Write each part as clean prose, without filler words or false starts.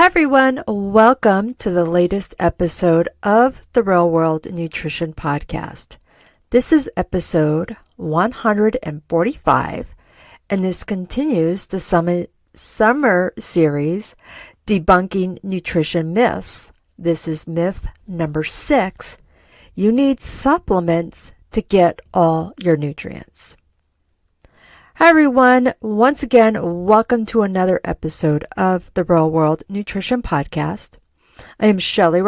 Hi everyone, welcome to the latest episode of the Real World Nutrition Podcast. This is episode 145, and this continues the summer series, Debunking Nutrition Myths. This is myth number 6. You need supplements to get all your nutrients. Hi everyone, once again, welcome to another episode of the Real World Nutrition Podcast. I am Shelley,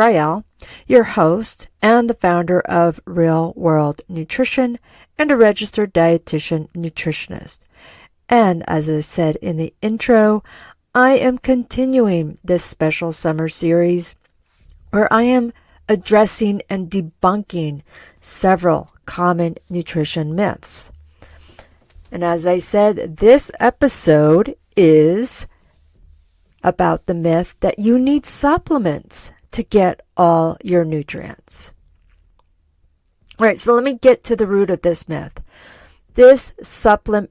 your host and the founder of Real World Nutrition and a registered dietitian nutritionist. And as I said in the intro, I am continuing this special summer series where I am addressing and debunking several common nutrition myths. And as I said, this episode is about the myth that you need supplements to get all your nutrients. All right, so let me get to the root of this myth. The supplement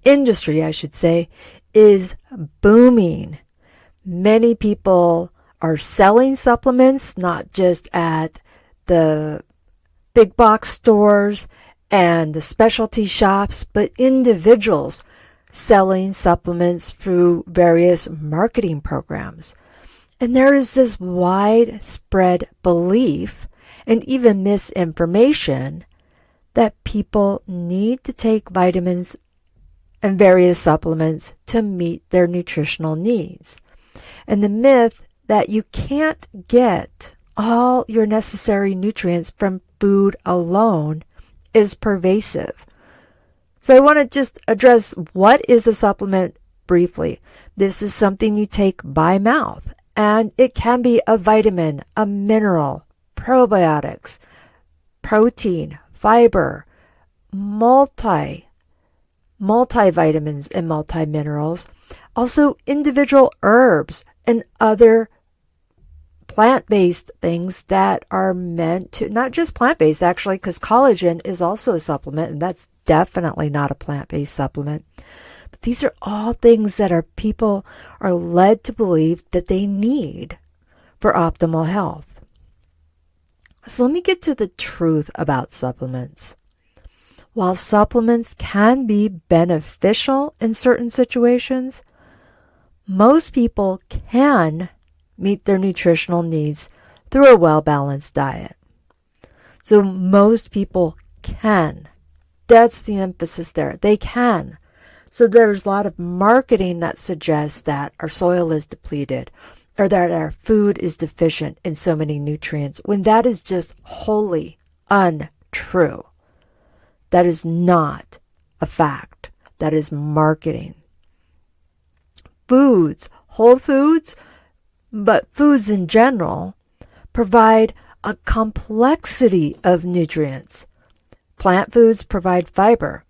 industry, I should say, is booming. Many people are selling supplements, not just at the big box stores and the specialty shops, but individuals selling supplements through various marketing programs. And there is this widespread belief and even misinformation that people need to take vitamins and various supplements to meet their nutritional needs. And the myth that you can't get all your necessary nutrients from food alone is pervasive. So I want to just address what is a supplement briefly. This is something you take by mouth, and it can be a vitamin, a mineral, probiotics, protein, fiber, multivitamins and multiminerals, also individual herbs and other plant-based things that are meant to, not just plant-based actually, because collagen is also a supplement, and that's definitely not a plant-based supplement. But these are all things that people are led to believe that they need for optimal health. So let me get to the truth about supplements. While supplements can be beneficial in certain situations, most people can meet their nutritional needs through a well-balanced diet. So most people can. That's the emphasis there. They can. So there's a lot of marketing that suggests that our soil is depleted or that our food is deficient in so many nutrients, when that is just wholly untrue. That is not a fact. That is marketing. Foods, whole foods, but foods in general, provide a complexity of nutrients. Plant foods provide fiber.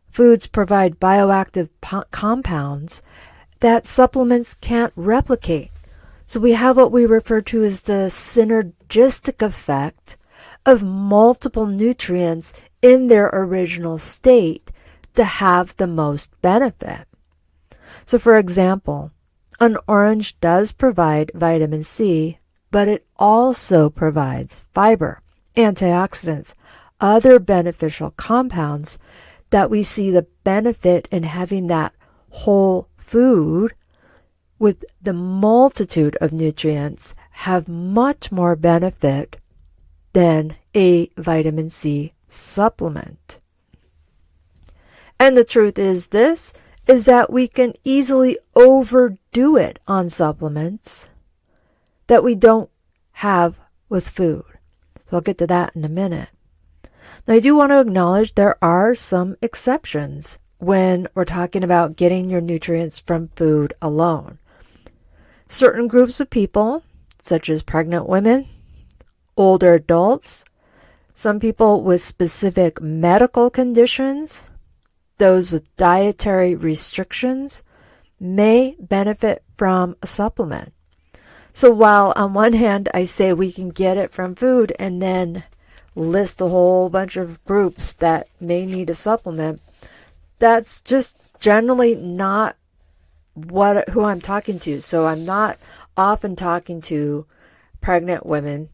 Foods provide bioactive compounds that supplements can't replicate. So we have what we refer to as the synergistic effect of multiple nutrients in their original state to have the most benefit. So for example, an orange does provide vitamin C, but it also provides fiber, antioxidants, other beneficial compounds that we see the benefit in having that whole food with the multitude of nutrients have much more benefit than a vitamin C supplement. And the truth is that we can easily overdo it on supplements that we don't have with food. So I'll get to that in a minute. Now I do want to acknowledge there are some exceptions when we're talking about getting your nutrients from food alone. Certain groups of people, such as pregnant women, older adults, some people with specific medical conditions, those with dietary restrictions, may benefit from a supplement. So while on one hand I say we can get it from food and then list a whole bunch of groups that may need a supplement, that's just generally not who I'm talking to. So I'm not often talking to pregnant women.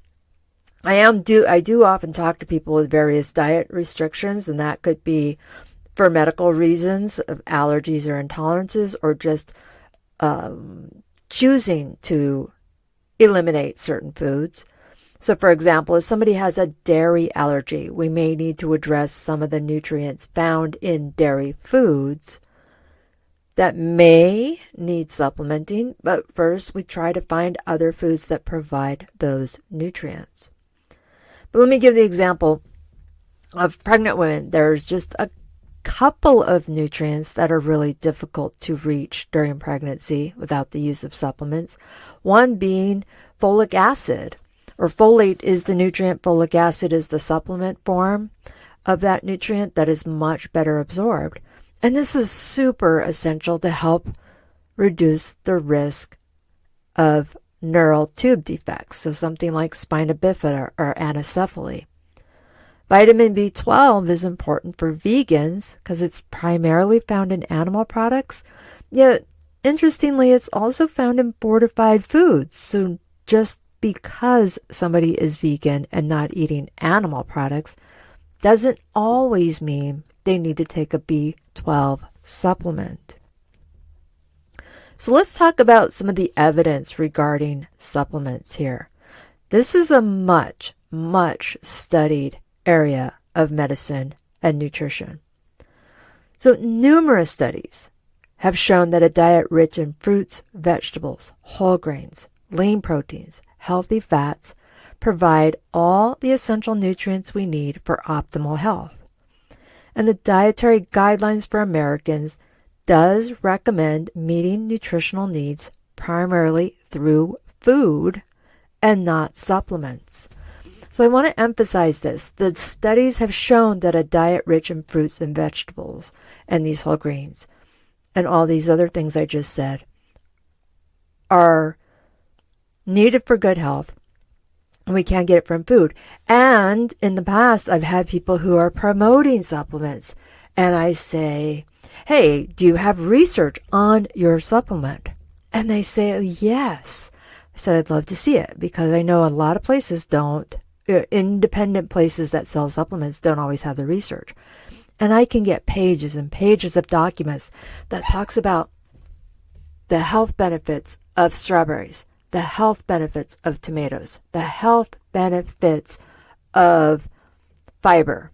I do often talk to people with various diet restrictions, and that could be for medical reasons of allergies or intolerances, or just choosing to eliminate certain foods. So for example, if somebody has a dairy allergy, we may need to address some of the nutrients found in dairy foods that may need supplementing, but first we try to find other foods that provide those nutrients. But let me give the example of pregnant women. There's just a couple of nutrients that are really difficult to reach during pregnancy without the use of supplements. One being folic acid, or folate is the nutrient. Folic acid is the supplement form of that nutrient that is much better absorbed. And this is super essential to help reduce the risk of neural tube defects, so something like spina bifida or anencephaly. Vitamin B12 is important for vegans because it's primarily found in animal products, yet interestingly it's also found in fortified foods. So just because somebody is vegan and not eating animal products doesn't always mean they need to take a B12 supplement. So let's talk about some of the evidence regarding supplements here. This is a much studied area of medicine and nutrition. So numerous studies have shown that a diet rich in fruits, vegetables, whole grains, lean proteins, healthy fats provide all the essential nutrients we need for optimal health. And the Dietary Guidelines for Americans does recommend meeting nutritional needs primarily through food and not supplements. So I want to emphasize this. The studies have shown that a diet rich in fruits and vegetables and these whole grains and all these other things I just said are needed for good health. And we can't get it from food. And in the past, I've had people who are promoting supplements. And I say, hey, do you have research on your supplement? And they say, oh, yes. I said, I'd love to see it because I know a lot of places don't. Independent places that sell supplements don't always have the research. And I can get pages and pages of documents that talks about the health benefits of strawberries, the health benefits of tomatoes, the health benefits of fiber.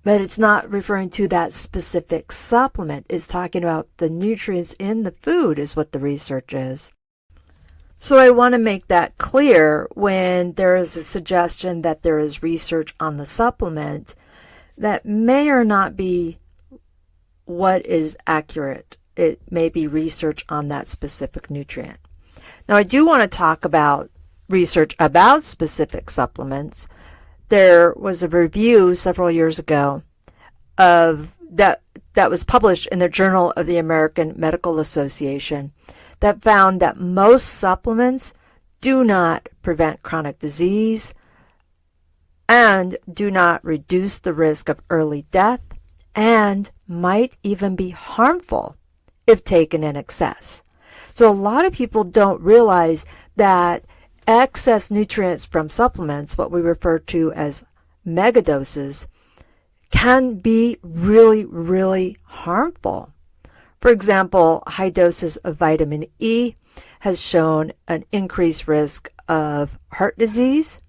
But it's not referring to that specific supplement. It's talking about the nutrients in the food is what the research is. So I want to make that clear when there is a suggestion that there is research on the supplement that may or not be what is accurate. It may be research on that specific nutrient. Now I do want to talk about research about specific supplements. There was a review several years ago of that was published in the Journal of the American Medical Association that found that most supplements do not prevent chronic disease and do not reduce the risk of early death and might even be harmful if taken in excess. So a lot of people don't realize that excess nutrients from supplements, what we refer to as megadoses, can be really harmful. For example, high doses of vitamin E has shown an increased risk of heart disease.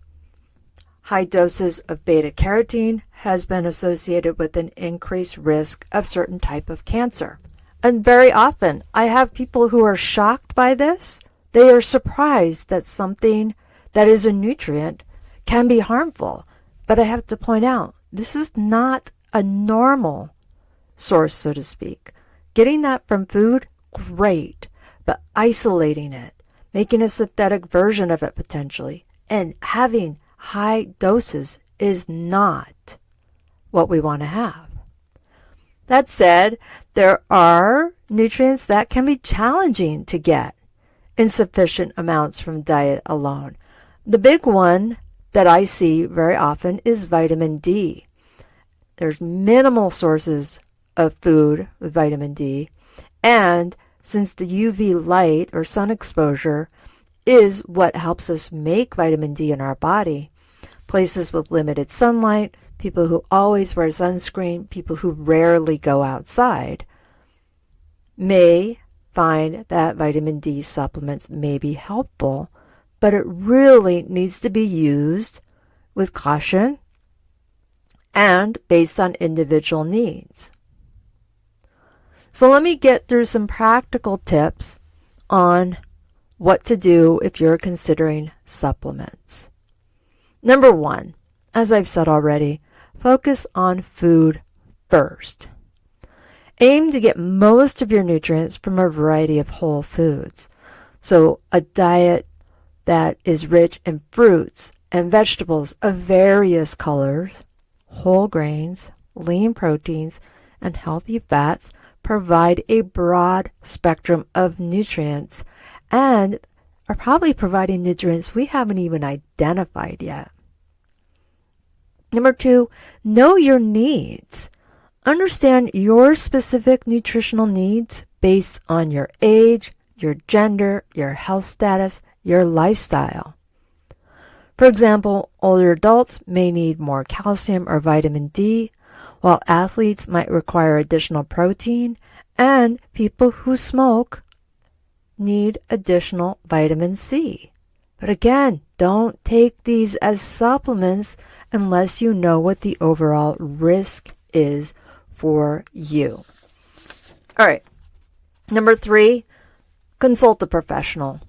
High doses of beta carotene has been associated with an increased risk of certain type of cancer. And very often, I have people who are shocked by this. They are surprised that something that is a nutrient can be harmful. But I have to point out, this is not a normal source, so to speak. Getting that from food, great. But isolating it, making a synthetic version of it potentially, and having high doses is not what we want to have. That said, there are nutrients that can be challenging to get in sufficient amounts from diet alone. The big one that I see very often is vitamin D. There's minimal sources of food with vitamin D, and since the UV light or sun exposure is what helps us make vitamin D in our body. Places with limited sunlight, people who always wear sunscreen, people who rarely go outside, may find that vitamin D supplements may be helpful, but it really needs to be used with caution and based on individual needs. So let me get through some practical tips on what to do if you're considering supplements. Number 1, as I've said already, focus on food first. Aim to get most of your nutrients from a variety of whole foods. So a diet that is rich in fruits and vegetables of various colors, whole grains, lean proteins, and healthy fats provide a broad spectrum of nutrients and are probably providing nutrients we haven't even identified yet. Number 2, know your needs. Understand your specific nutritional needs based on your age, your gender, your health status, your lifestyle. For example, older adults may need more calcium or vitamin D, while athletes might require additional protein, and people who smoke need additional vitamin C. But again, don't take these as supplements unless you know what the overall risk is for you. All right. Number 3, consult a professional.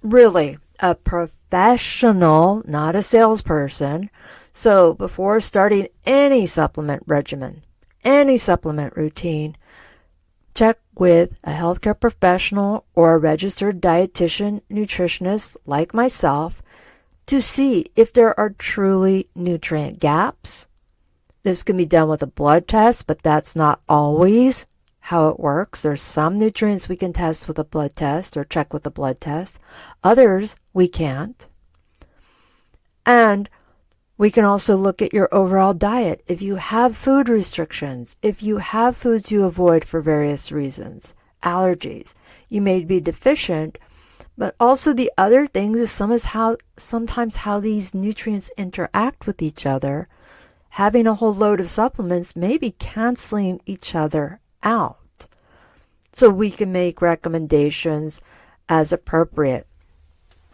Really, a professional, not a salesperson. So before starting any supplement regimen, any supplement routine, check with a healthcare professional or a registered dietitian, nutritionist like myself to see if there are truly nutrient gaps. This can be done with a blood test, but that's not always how it works. There's some nutrients we can test with a blood test or check with a blood test. Others we can't. And we can also look at your overall diet. If you have food restrictions, if you have foods you avoid for various reasons, allergies, you may be deficient, but also the other things is sometimes how these nutrients interact with each other. Having a whole load of supplements may be canceling each other out. So we can make recommendations as appropriate.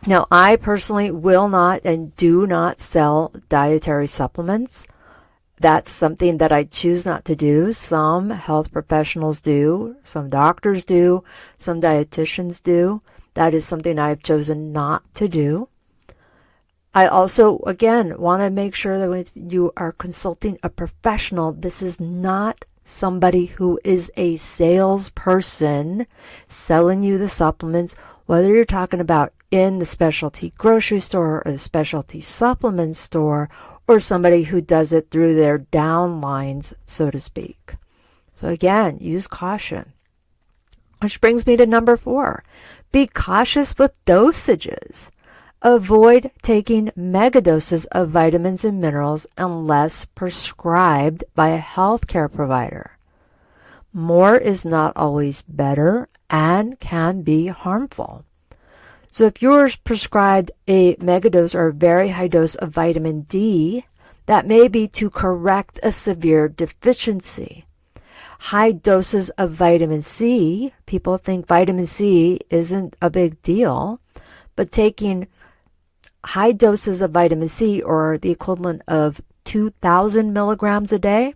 Now, I personally will not and do not sell dietary supplements. That's something that I choose not to do. Some health professionals do, some doctors do, some dietitians do. That is something I've chosen not to do. I also, again, want to make sure that when you are consulting a professional, this is not somebody who is a salesperson selling you the supplements, whether you're talking about in the specialty grocery store or the specialty supplement store, or somebody who does it through their downlines, so to speak. So again, use caution. Which brings me to number 4. Be cautious with dosages. Avoid taking megadoses of vitamins and minerals unless prescribed by a healthcare provider. More is not always better and can be harmful. So if you're prescribed a megadose or a very high dose of vitamin D, that may be to correct a severe deficiency. High doses of vitamin C, people think vitamin C isn't a big deal, but taking high doses of vitamin C, or the equivalent of 2,000 milligrams a day,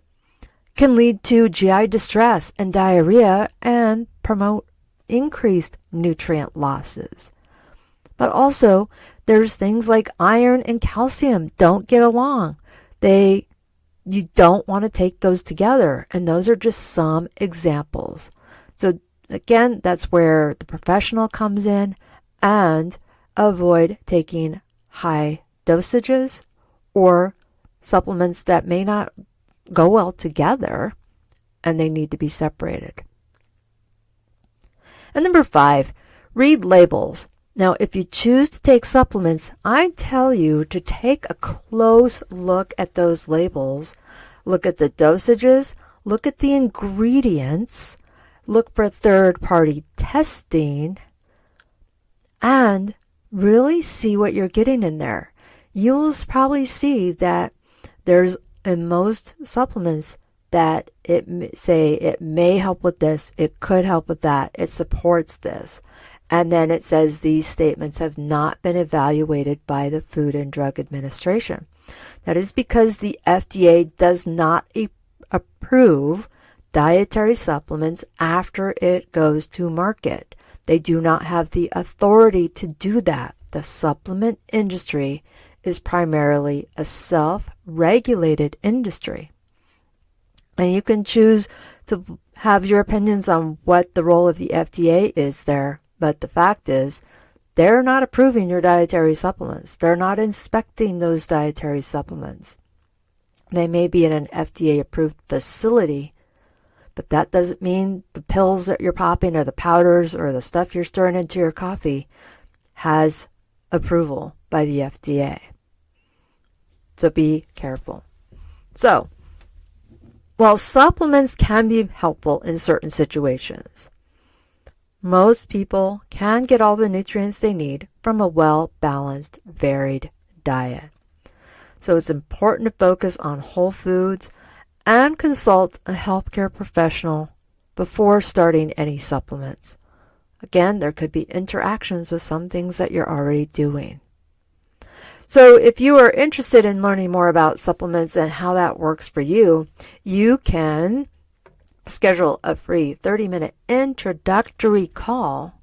can lead to GI distress and diarrhea and promote increased nutrient losses. But also, there's things like iron and calcium don't get along. You don't want to take those together, and those are just some examples. So again, that's where the professional comes in, and avoid taking high dosages or supplements that may not go well together, and they need to be separated. And number 5, read labels. Now, if you choose to take supplements, I tell you to take a close look at those labels. Look at the dosages, look at the ingredients, look for third-party testing, and really see what you're getting in there. You'll probably see that there's, in most supplements, that it may help with this, it could help with that, it supports this. And then it says these statements have not been evaluated by the Food and Drug Administration. That is because the FDA does not approve dietary supplements after it goes to market. They do not have the authority to do that. The supplement industry is primarily a self-regulated industry. And you can choose to have your opinions on what the role of the FDA is there, but the fact is, they're not approving your dietary supplements. They're not inspecting those dietary supplements. They may be in an FDA-approved facility, but that doesn't mean the pills that you're popping or the powders or the stuff you're stirring into your coffee has approval by the FDA. So be careful. So, while supplements can be helpful in certain situations, most people can get all the nutrients they need from a well-balanced, varied diet. So it's important to focus on whole foods and consult a healthcare professional before starting any supplements. Again, there could be interactions with some things that you're already doing. So if you are interested in learning more about supplements and how that works for you, you can schedule a free 30-minute introductory call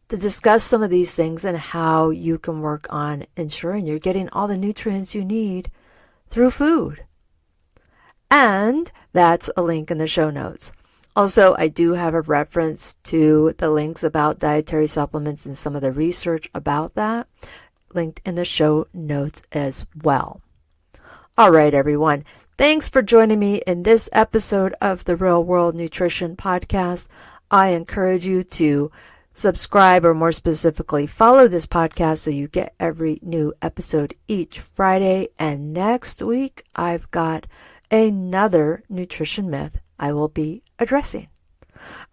to discuss some of these things and how you can work on ensuring you're getting all the nutrients you need through food. And that's a link in the show notes. Also, I do have a reference to the links about dietary supplements and some of the research about that linked in the show notes as well. All right, everyone. Thanks for joining me in this episode of the Real World Nutrition Podcast. I encourage you to subscribe, or more specifically, follow this podcast so you get every new episode each Friday. And next week, I've got another nutrition myth I will be addressing.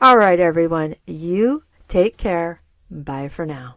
All right, everyone. You take care. Bye for now.